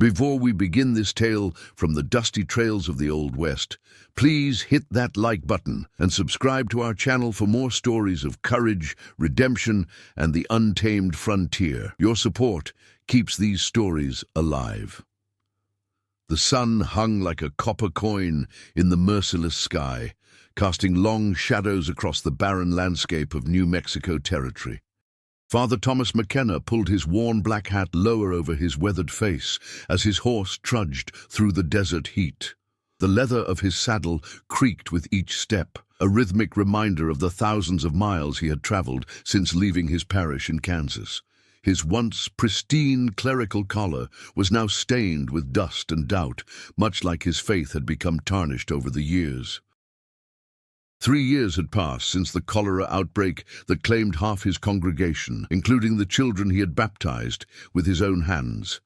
Before we begin this tale from the dusty trails of the Old West, please hit that like button and subscribe to our channel for more stories of courage, redemption, and the untamed frontier. Your support keeps these stories alive. The sun hung like a copper coin in the merciless sky, casting long shadows across the barren landscape of New Mexico territory. Father Thomas McKenna pulled his worn black hat lower over his weathered face as his horse trudged through the desert heat. The leather of his saddle creaked with each step, a rhythmic reminder of the thousands of miles he had traveled since leaving his parish in Kansas. His once pristine clerical collar was now stained with dust and doubt, much like his faith had become tarnished over the years. 3 years had passed since the cholera outbreak that claimed half his congregation, including the children he had baptized with his own hands.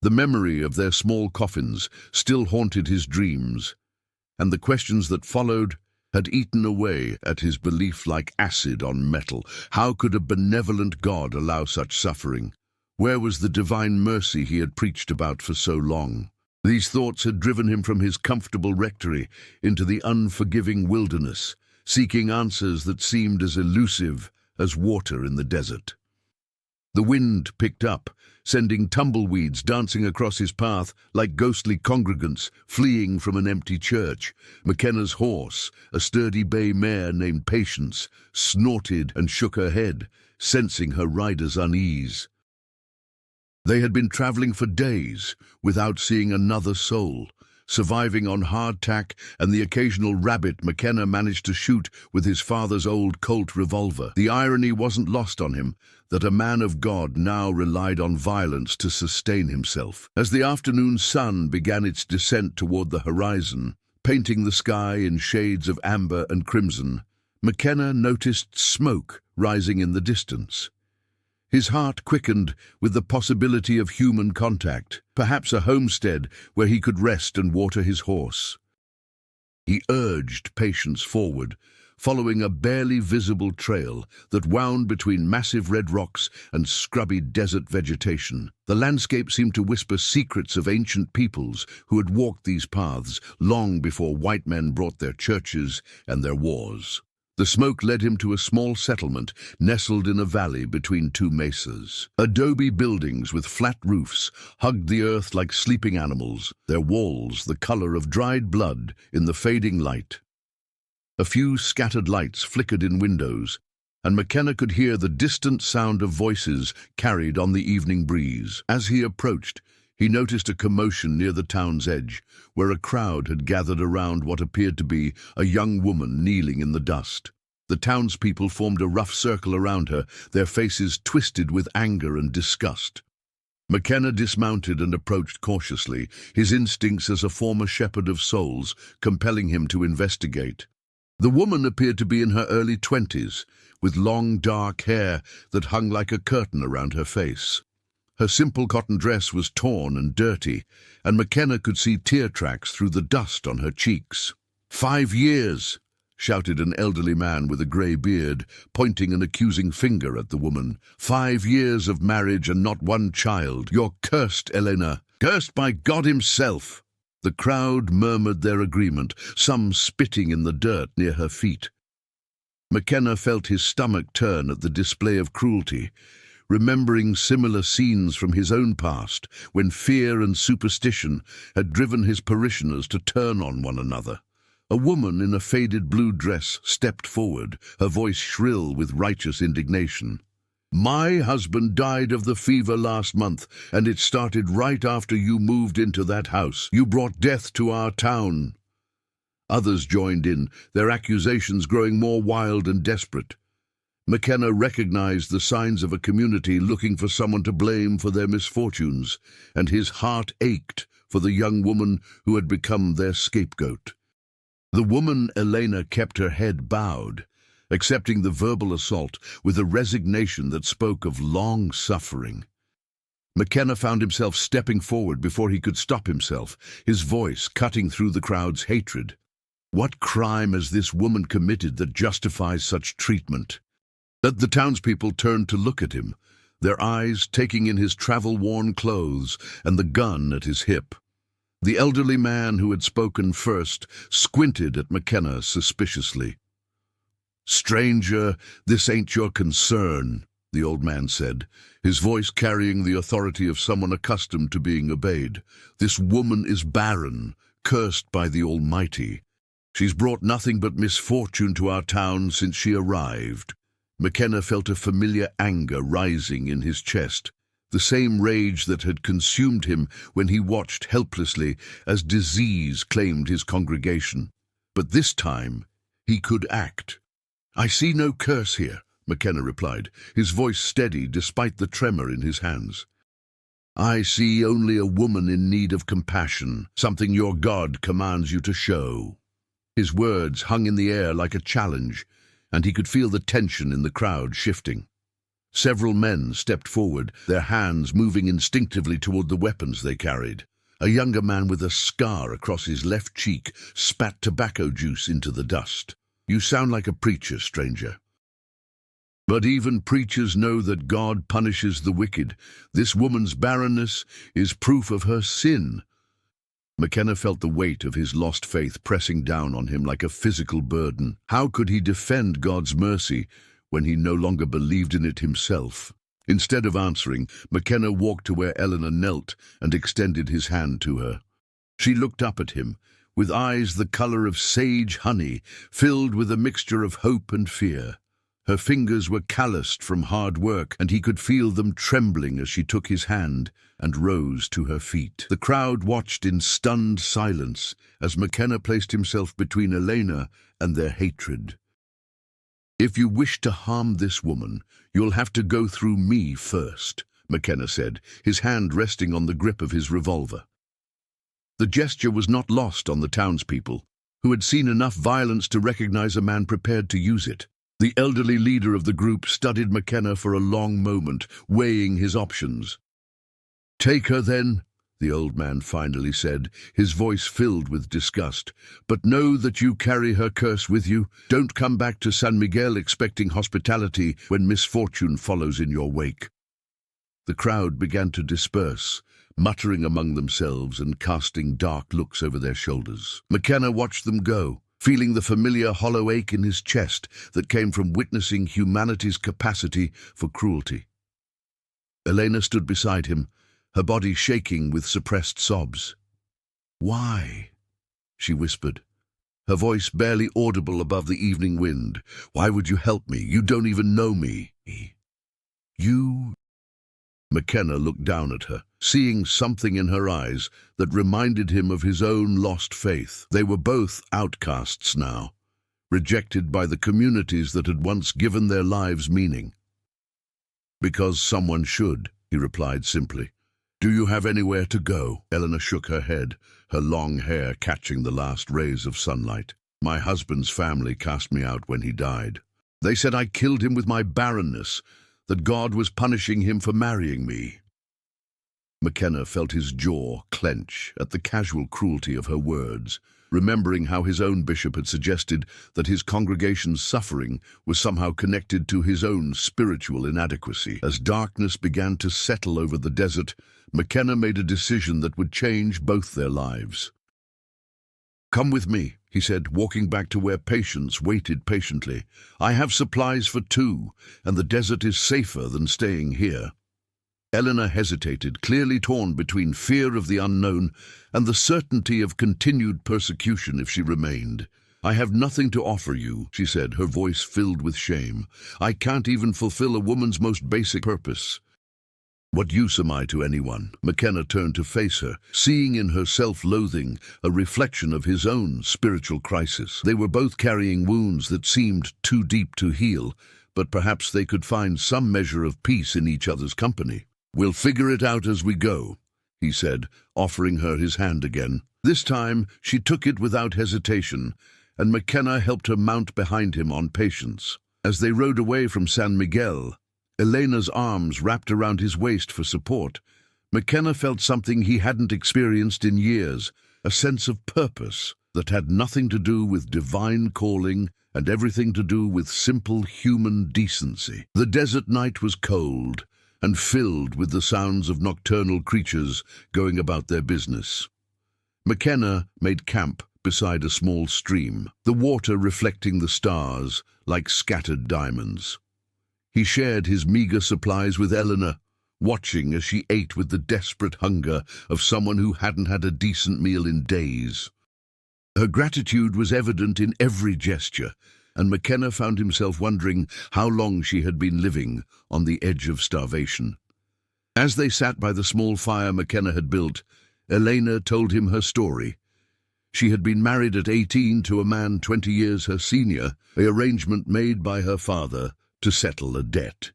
The memory of their small coffins still haunted his dreams, and the questions that followed had eaten away at his belief like acid on metal. How could a benevolent God allow such suffering? Where was the divine mercy he had preached about for so long? These thoughts had driven him from his comfortable rectory into the unforgiving wilderness, seeking answers that seemed as elusive as water in the desert. The wind picked up, sending tumbleweeds dancing across his path like ghostly congregants fleeing from an empty church. McKenna's horse, a sturdy bay mare named Patience, snorted and shook her head, sensing her rider's unease. They had been traveling for days without seeing another soul, surviving on hardtack and the occasional rabbit McKenna managed to shoot with his father's old Colt revolver. The irony wasn't lost on him that a man of God now relied on violence to sustain himself. As the afternoon sun began its descent toward the horizon, painting the sky in shades of amber and crimson, McKenna noticed smoke rising in the distance. His heart quickened with the possibility of human contact, perhaps a homestead where he could rest and water his horse. He urged Patience forward, following a barely visible trail that wound between massive red rocks and scrubby desert vegetation. The landscape seemed to whisper secrets of ancient peoples who had walked these paths long before white men brought their churches and their wars. The smoke led him to a small settlement nestled in a valley between two mesas. Adobe buildings with flat roofs hugged the earth like sleeping animals, their walls the color of dried blood in the fading light. A few scattered lights flickered in windows, and McKenna could hear the distant sound of voices carried on the evening breeze. As he approached, he noticed a commotion near the town's edge, where a crowd had gathered around what appeared to be a young woman kneeling in the dust. The townspeople formed a rough circle around her, their faces twisted with anger and disgust. McKenna dismounted and approached cautiously, his instincts as a former shepherd of souls compelling him to investigate. The woman appeared to be in her early 20s, with long dark hair that hung like a curtain around her face. Her simple cotton dress was torn and dirty, and McKenna could see tear tracks through the dust on her cheeks. 5 years, shouted an elderly man with a grey beard, pointing an accusing finger at the woman. 5 years of marriage and not one child. You're cursed, Elena. Cursed by God himself. The crowd murmured their agreement, some spitting in the dirt near her feet. McKenna felt his stomach turn at the display of cruelty, remembering similar scenes from his own past, when fear and superstition had driven his parishioners to turn on one another. A woman in a faded blue dress stepped forward, her voice shrill with righteous indignation. My husband died of the fever last month, and it started right after you moved into that house. You brought death to our town. Others joined in, their accusations growing more wild and desperate. McKenna recognized the signs of a community looking for someone to blame for their misfortunes, and his heart ached for the young woman who had become their scapegoat. The woman, Elena, kept her head bowed, accepting the verbal assault with a resignation that spoke of long suffering. McKenna found himself stepping forward before he could stop himself, his voice cutting through the crowd's hatred. What crime has this woman committed that justifies such treatment? The townspeople turned to look at him, their eyes taking in his travel-worn clothes and the gun at his hip. The elderly man who had spoken first squinted at McKenna suspiciously. "Stranger, this ain't your concern," the old man said, his voice carrying the authority of someone accustomed to being obeyed. "This woman is barren, cursed by the Almighty. She's brought nothing but misfortune to our town since she arrived." McKenna felt a familiar anger rising in his chest, the same rage that had consumed him when he watched helplessly as disease claimed his congregation. But this time, he could act. "I see no curse here," McKenna replied, his voice steady despite the tremor in his hands. "I see only a woman in need of compassion, something your God commands you to show." His words hung in the air like a challenge, and he could feel the tension in the crowd shifting. Several men stepped forward, their hands moving instinctively toward the weapons they carried. A younger man with a scar across his left cheek spat tobacco juice into the dust. "You sound like a preacher, stranger." "But even preachers know that God punishes the wicked. This woman's barrenness is proof of her sin." McKenna felt the weight of his lost faith pressing down on him like a physical burden. How could he defend God's mercy when he no longer believed in it himself? Instead of answering, McKenna walked to where Eleanor knelt and extended his hand to her. She looked up at him, with eyes the color of sage honey, filled with a mixture of hope and fear. Her fingers were calloused from hard work, and he could feel them trembling as she took his hand and rose to her feet. The crowd watched in stunned silence as McKenna placed himself between Elena and their hatred. "If you wish to harm this woman, you'll have to go through me first," McKenna said, his hand resting on the grip of his revolver. The gesture was not lost on the townspeople, who had seen enough violence to recognize a man prepared to use it. The elderly leader of the group studied McKenna for a long moment, weighing his options. "Take her then," the old man finally said, his voice filled with disgust. "But know that you carry her curse with you. Don't come back to San Miguel expecting hospitality when misfortune follows in your wake." The crowd began to disperse, muttering among themselves and casting dark looks over their shoulders. McKenna watched them go, feeling the familiar hollow ache in his chest that came from witnessing humanity's capacity for cruelty. Elena stood beside him, her body shaking with suppressed sobs. "Why?" she whispered, her voice barely audible above the evening wind. "Why would you help me? You don't even know me." "You—" McKenna looked down at her, seeing something in her eyes that reminded him of his own lost faith. They were both outcasts now, rejected by the communities that had once given their lives meaning. "Because someone should," he replied simply. "Do you have anywhere to go?" Eleanor shook her head, her long hair catching the last rays of sunlight. "My husband's family cast me out when he died. They said I killed him with my barrenness, that God was punishing him for marrying me." McKenna felt his jaw clench at the casual cruelty of her words, remembering how his own bishop had suggested that his congregation's suffering was somehow connected to his own spiritual inadequacy. As darkness began to settle over the desert, McKenna made a decision that would change both their lives. "Come with me," he said, walking back to where patients waited patiently. "I have supplies for two, and the desert is safer than staying here." Eleanor hesitated, clearly torn between fear of the unknown and the certainty of continued persecution if she remained. "I have nothing to offer you," she said, her voice filled with shame. "I can't even fulfill a woman's most basic purpose." "What use am I to anyone?" McKenna turned to face her, seeing in her self-loathing a reflection of his own spiritual crisis. They were both carrying wounds that seemed too deep to heal, but perhaps they could find some measure of peace in each other's company. "We'll figure it out as we go," he said, offering her his hand again. This time, she took it without hesitation, and McKenna helped her mount behind him on patience. As they rode away from San Miguel, Elena's arms wrapped around his waist for support. McKenna felt something he hadn't experienced in years, a sense of purpose that had nothing to do with divine calling and everything to do with simple human decency. The desert night was cold, and filled with the sounds of nocturnal creatures going about their business. McKenna made camp beside a small stream, the water reflecting the stars like scattered diamonds. He shared his meager supplies with Eleanor, watching as she ate with the desperate hunger of someone who hadn't had a decent meal in days. Her gratitude was evident in every gesture, and McKenna found himself wondering how long she had been living on the edge of starvation. As they sat by the small fire McKenna had built, Elena told him her story. She had been married at 18 to a man 20 years her senior, an arrangement made by her father to settle a debt.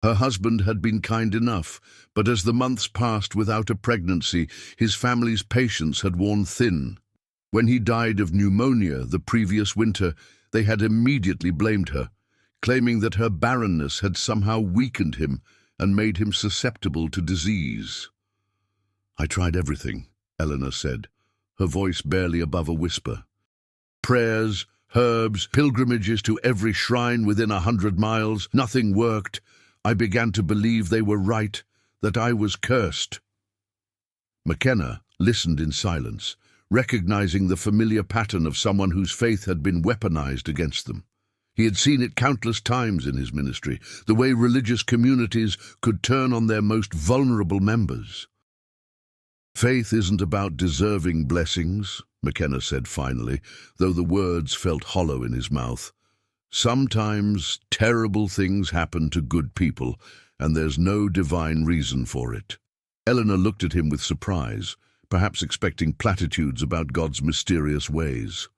Her husband had been kind enough, but as the months passed without a pregnancy, his family's patience had worn thin. When he died of pneumonia the previous winter, they had immediately blamed her, claiming that her barrenness had somehow weakened him and made him susceptible to disease. "I tried everything," Eleanor said, her voice barely above a whisper. "Prayers, herbs, pilgrimages to every shrine within 100 miles, nothing worked. I began to believe they were right, that I was cursed." McKenna listened in silence, recognizing the familiar pattern of someone whose faith had been weaponized against them. He had seen it countless times in his ministry, the way religious communities could turn on their most vulnerable members. "Faith isn't about deserving blessings," McKenna said finally, though the words felt hollow in his mouth. "Sometimes terrible things happen to good people, and there's no divine reason for it." Eleanor looked at him with surprise, perhaps expecting platitudes about God's mysterious ways.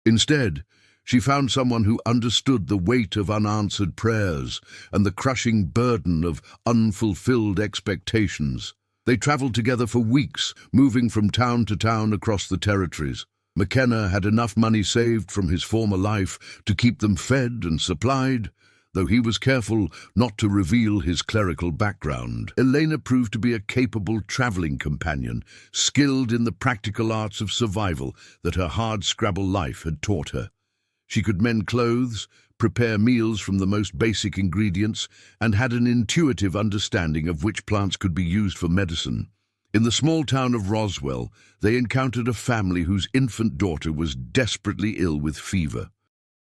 Instead, she found someone who understood the weight of unanswered prayers and the crushing burden of unfulfilled expectations. They traveled together for weeks, moving from town to town across the territories. McKenna had enough money saved from his former life to keep them fed and supplied, though he was careful not to reveal his clerical background. Elena proved to be a capable traveling companion, skilled in the practical arts of survival that her hard-scrabble life had taught her. She could mend clothes, prepare meals from the most basic ingredients, and had an intuitive understanding of which plants could be used for medicine. In the small town of Roswell, they encountered a family whose infant daughter was desperately ill with fever.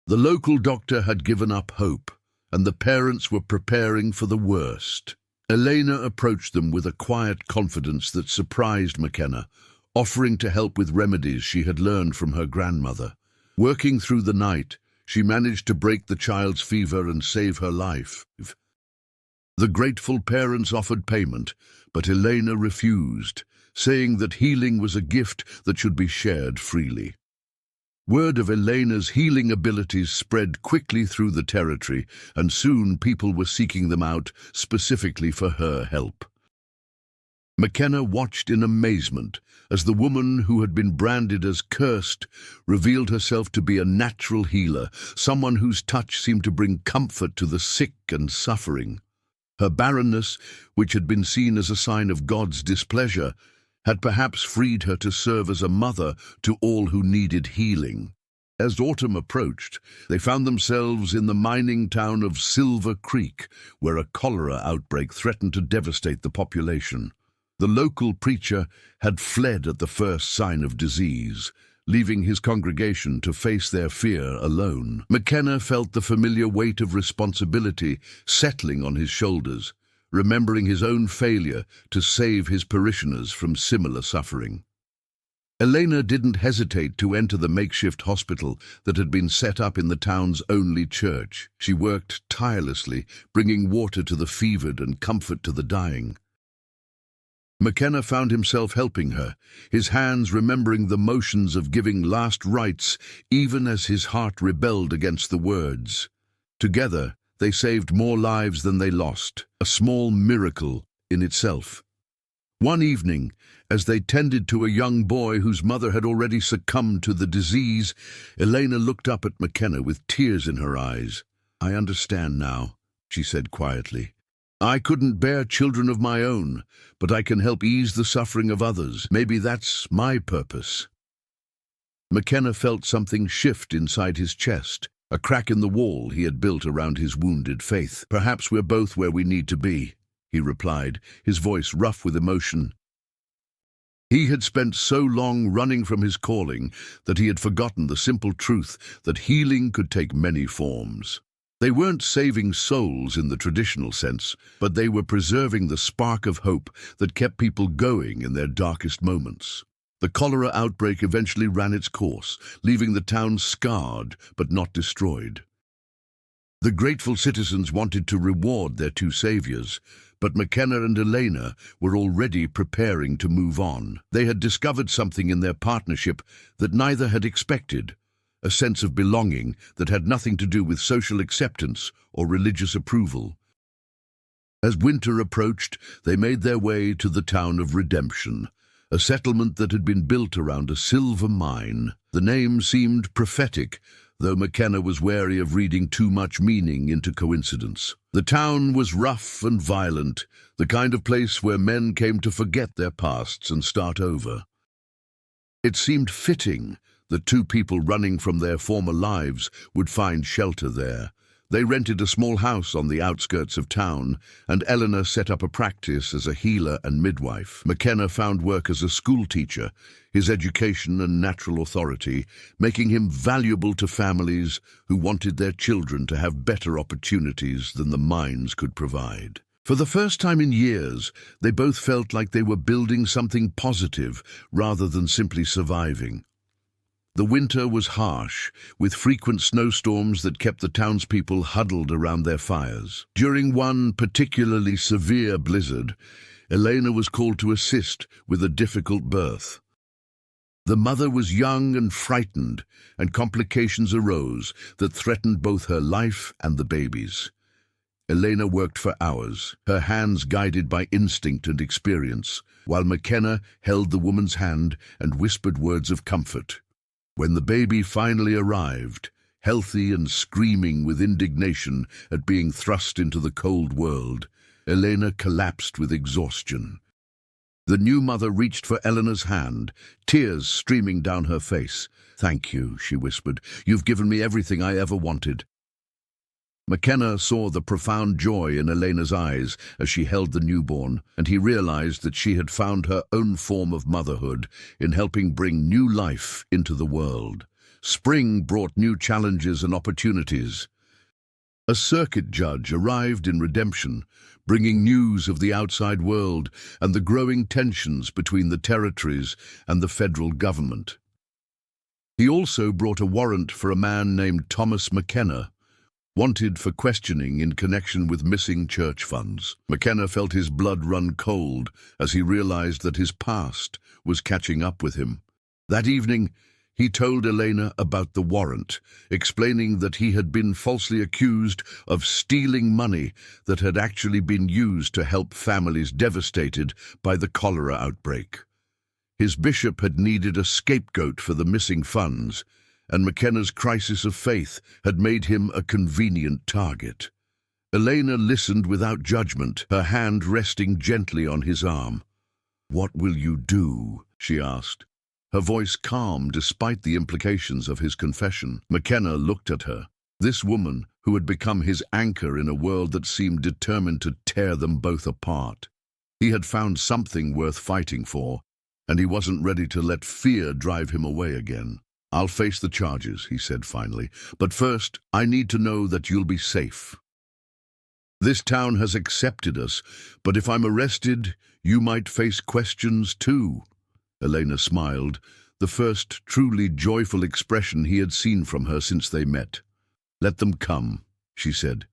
The local doctor had given up hope, and the parents were preparing for the worst. Elena approached them with a quiet confidence that surprised McKenna, offering to help with remedies she had learned from her grandmother. Working through the night, she managed to break the child's fever and save her life. The grateful parents offered payment, but Elena refused, saying that healing was a gift that should be shared freely. Word of Elena's healing abilities spread quickly through the territory, and soon people were seeking them out specifically for her help. McKenna watched in amazement as the woman who had been branded as cursed revealed herself to be a natural healer, someone whose touch seemed to bring comfort to the sick and suffering. Her barrenness, which had been seen as a sign of God's displeasure, had perhaps freed her to serve as a mother to all who needed healing. As autumn approached, they found themselves in the mining town of Silver Creek, where a cholera outbreak threatened to devastate the population. The local preacher had fled at the first sign of disease, leaving his congregation to face their fear alone. McKenna felt the familiar weight of responsibility settling on his shoulders, remembering his own failure to save his parishioners from similar suffering. Elena didn't hesitate to enter the makeshift hospital that had been set up in the town's only church. She worked tirelessly, bringing water to the fevered and comfort to the dying. McKenna found himself helping her, his hands remembering the motions of giving last rites, even as his heart rebelled against the words. Together, they saved more lives than they lost, a small miracle in itself. One evening, as they tended to a young boy whose mother had already succumbed to the disease, Elena looked up at McKenna with tears in her eyes. "I understand now," she said quietly. "I couldn't bear children of my own, but I can help ease the suffering of others. Maybe that's my purpose." McKenna felt something shift inside his chest. a crack in the wall he had built around his wounded faith. "Perhaps we're both where we need to be," he replied, his voice rough with emotion. He had spent so long running from his calling that he had forgotten the simple truth that healing could take many forms. They weren't saving souls in the traditional sense, but they were preserving the spark of hope that kept people going in their darkest moments. The cholera outbreak eventually ran its course, leaving the town scarred but not destroyed. The grateful citizens wanted to reward their two saviors, but McKenna and Elena were already preparing to move on. They had discovered something in their partnership that neither had expected, a sense of belonging that had nothing to do with social acceptance or religious approval. As winter approached, they made their way to the town of Redemption, a settlement that had been built around a silver mine. The name seemed prophetic, though McKenna was wary of reading too much meaning into coincidence. The town was rough and violent, the kind of place where men came to forget their pasts and start over. It seemed fitting that two people running from their former lives would find shelter there. They rented a small house on the outskirts of town, and Eleanor set up a practice as a healer and midwife. McKenna found work as a school teacher, his education and natural authority, making him valuable to families who wanted their children to have better opportunities than the mines could provide. For the first time in years, they both felt like they were building something positive rather than simply surviving. The winter was harsh, with frequent snowstorms that kept the townspeople huddled around their fires. During one particularly severe blizzard, Elena was called to assist with a difficult birth. The mother was young and frightened, and complications arose that threatened both her life and the baby's. Elena worked for hours, her hands guided by instinct and experience, while McKenna held the woman's hand and whispered words of comfort. When the baby finally arrived, healthy and screaming with indignation at being thrust into the cold world, Elena collapsed with exhaustion. The new mother reached for Eleanor's hand, tears streaming down her face. "Thank you," she whispered. "You've given me everything I ever wanted." McKenna saw the profound joy in Elena's eyes as she held the newborn, and he realized that she had found her own form of motherhood in helping bring new life into the world. Spring brought new challenges and opportunities. A circuit judge arrived in Redemption, bringing news of the outside world and the growing tensions between the territories and the federal government. He also brought a warrant for a man named Thomas McKenna, wanted for questioning in connection with missing church funds. McKenna felt his blood run cold as he realized that his past was catching up with him. That evening, he told Elena about the warrant, explaining that he had been falsely accused of stealing money that had actually been used to help families devastated by the cholera outbreak. His bishop had needed a scapegoat for the missing funds, and McKenna's crisis of faith had made him a convenient target. Elena listened without judgment, her hand resting gently on his arm. "What will you do?" she asked, her voice calm despite the implications of his confession. McKenna looked at her, this woman who had become his anchor in a world that seemed determined to tear them both apart. He had found something worth fighting for, and he wasn't ready to let fear drive him away again. "I'll face the charges," he said finally, "but first, I need to know that you'll be safe. This town has accepted us, but if I'm arrested, you might face questions too." Elena smiled, the first truly joyful expression he had seen from her since they met. "Let them come," she said.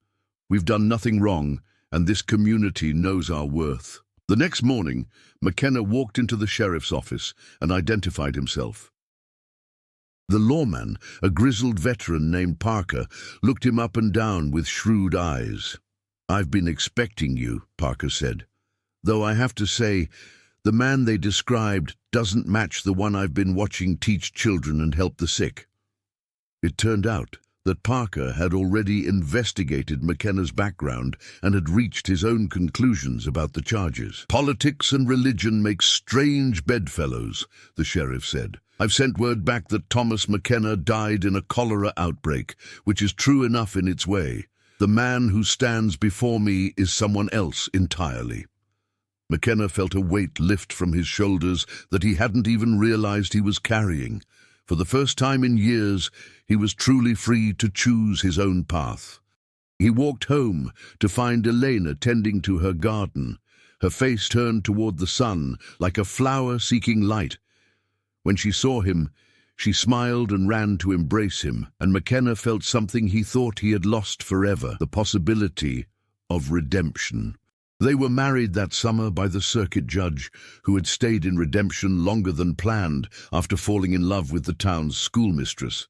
"We've done nothing wrong, and this community knows our worth." The next morning, McKenna walked into the sheriff's office and identified himself. The lawman, a grizzled veteran named Parker, looked him up and down with shrewd eyes. "I've been expecting you," Parker said. "Though I have to say, the man they described doesn't match the one I've been watching teach children and help the sick." It turned out that Parker had already investigated McKenna's background and had reached his own conclusions about the charges. "Politics and religion make strange bedfellows," the sheriff said. I've sent word back that Thomas McKenna died in a cholera outbreak, which is true enough in its way. The man who stands before me is someone else entirely." McKenna felt a weight lift from his shoulders that he hadn't even realized he was carrying. For the first time in years, he was truly free to choose his own path. He walked home to find Elena tending to her garden, her face turned toward the sun like a flower seeking light. When she saw him, she smiled and ran to embrace him, and McKenna felt something he thought he had lost forever, the possibility of redemption. They were married that summer by the circuit judge, who had stayed in redemption longer than planned after falling in love with the town's schoolmistress.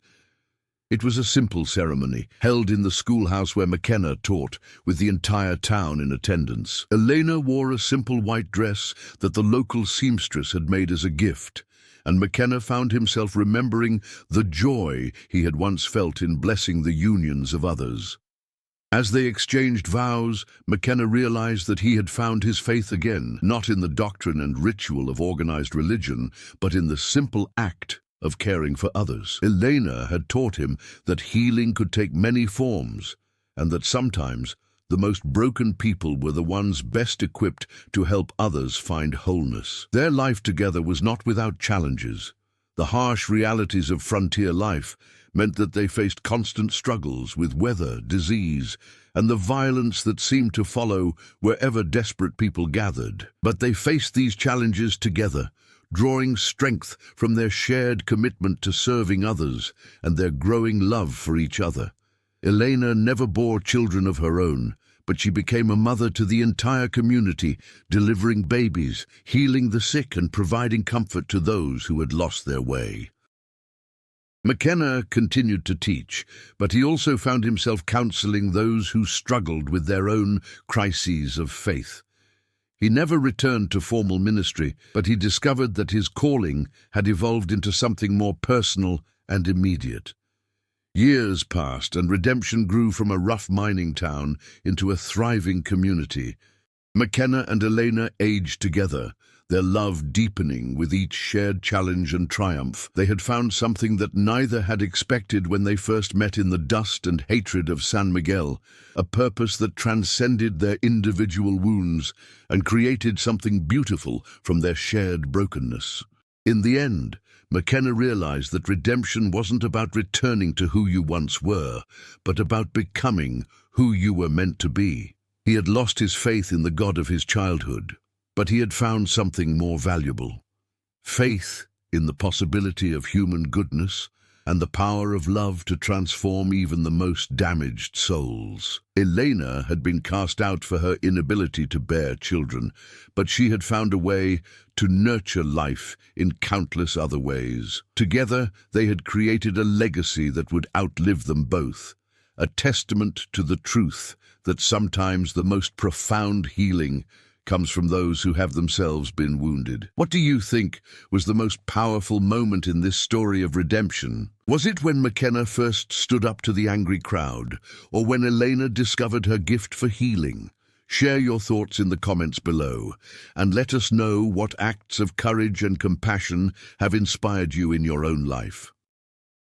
It was a simple ceremony, held in the schoolhouse where McKenna taught, with the entire town in attendance. Elena wore a simple white dress that the local seamstress had made as a gift, and McKenna found himself remembering the joy he had once felt in blessing the unions of others. As they exchanged vows, McKenna realized that he had found his faith again, not in the doctrine and ritual of organized religion, but in the simple act of caring for others. Elena had taught him that healing could take many forms, and that sometimes the most broken people were the ones best equipped to help others find wholeness. Their life together was not without challenges. The harsh realities of frontier life meant that they faced constant struggles with weather, disease, and the violence that seemed to follow wherever desperate people gathered. But they faced these challenges together, drawing strength from their shared commitment to serving others and their growing love for each other. Elena never bore children of her own, but she became a mother to the entire community, delivering babies, healing the sick, and providing comfort to those who had lost their way. McKenna continued to teach, but he also found himself counseling those who struggled with their own crises of faith. He never returned to formal ministry, but he discovered that his calling had evolved into something more personal and immediate. Years passed, and Redemption grew from a rough mining town into a thriving community. McKenna and Elena aged together, their love deepening with each shared challenge and triumph. They had found something that neither had expected when they first met in the dust and hatred of San Miguel, a purpose that transcended their individual wounds and created something beautiful from their shared brokenness. In the end, McKenna realized that redemption wasn't about returning to who you once were, but about becoming who you were meant to be. He had lost his faith in the God of his childhood, but he had found something more valuable: faith in the possibility of human goodness and the power of love to transform even the most damaged souls. Elena had been cast out for her inability to bear children, but she had found a way to nurture life in countless other ways. Together, they had created a legacy that would outlive them both, a testament to the truth that sometimes the most profound healing comes from those who have themselves been wounded. What do you think was the most powerful moment in this story of redemption? Was it when McKenna first stood up to the angry crowd, or when Elena discovered her gift for healing? Share your thoughts in the comments below, and let us know what acts of courage and compassion have inspired you in your own life.